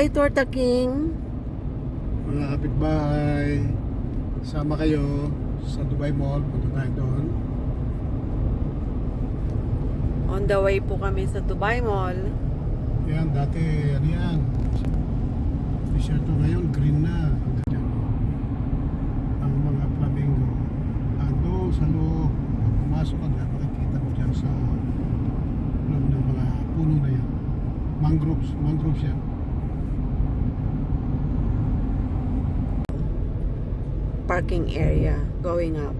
Hi, Torta King. Mga kapitbahay, sama kayo sa Dubai Mall. Punta tayo doon. On the way po kami sa Dubai Mall. Yan, dati ano yan, desierto ngayon, green na. Ganyan. Ang mga flamingo. Ando sa loob. Pag pumasok ka dyan, makikita mo dyan sa loob ng mga puno na yan. Mangroves yan. Parking area going up.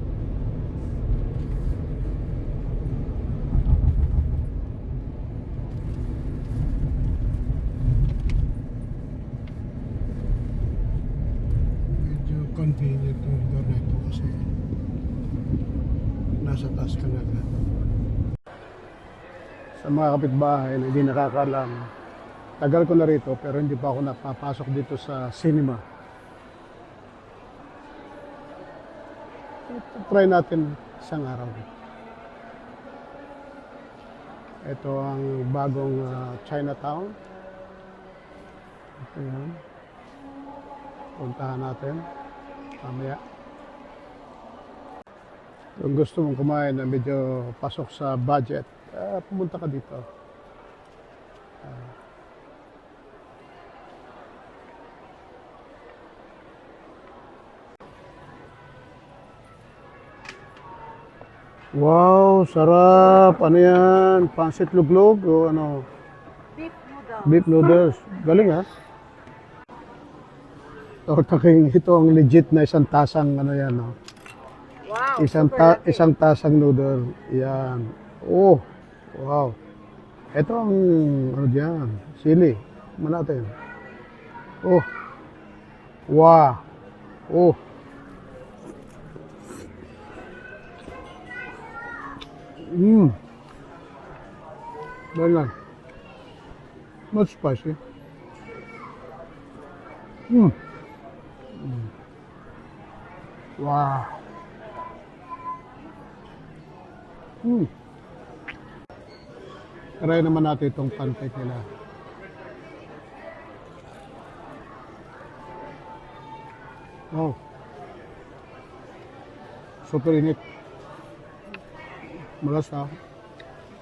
Medyo convenient yung lugar na ito kasi nasa taas ka na agad. Sa mga kapitbahay na hindi nakakaalam, tagal ko na rito pero hindi pa ako napapasok dito sa cinema. Try natin isang araw. Ito ang bagong Chinatown. Ito yan. Puntahan natin mamaya. Kung gusto mong kumain na medyo pasok sa budget, pumunta ka dito. Wow, sarap. Ano yan? Pansit luglog o ano? Beef noodles. Beef noodles. Galing ha? Torta King, ito ang legit na isang tasang ano yan. No? Wow. Isang tasang noodle. Yan. Oh, wow. Ito ang ano diyan, sili. Ano natin? Oh. Wow. Oh. Very nice. Not spicy. Wow. Try naman natin itong pancake nila. Oh. Super init. Malasa.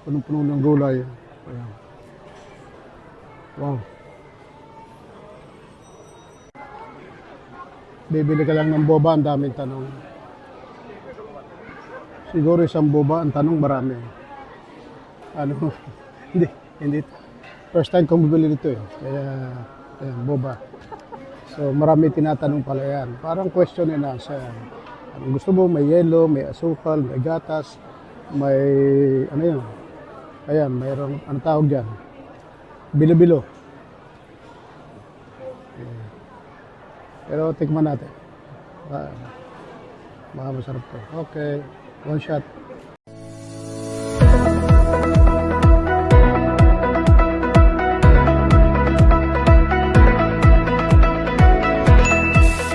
Punong-puno ng gulay. Ayan. Wow. Bibili ka lang ng boba, ang daming tanong. Siguro isang boba, ang tanong marami. Ano? hindi. First time kong bibili nito eh. Kaya, ayan, boba. So, marami tinatanong pala yan. Parang question and answer. Ano gusto mo? May yellow, may asukal, may gatas, may, ano yun? Ayan, mayroong, ano tawag dyan? Bilo-bilo. Pero tikman natin. Baka masarap to. Okay, one shot.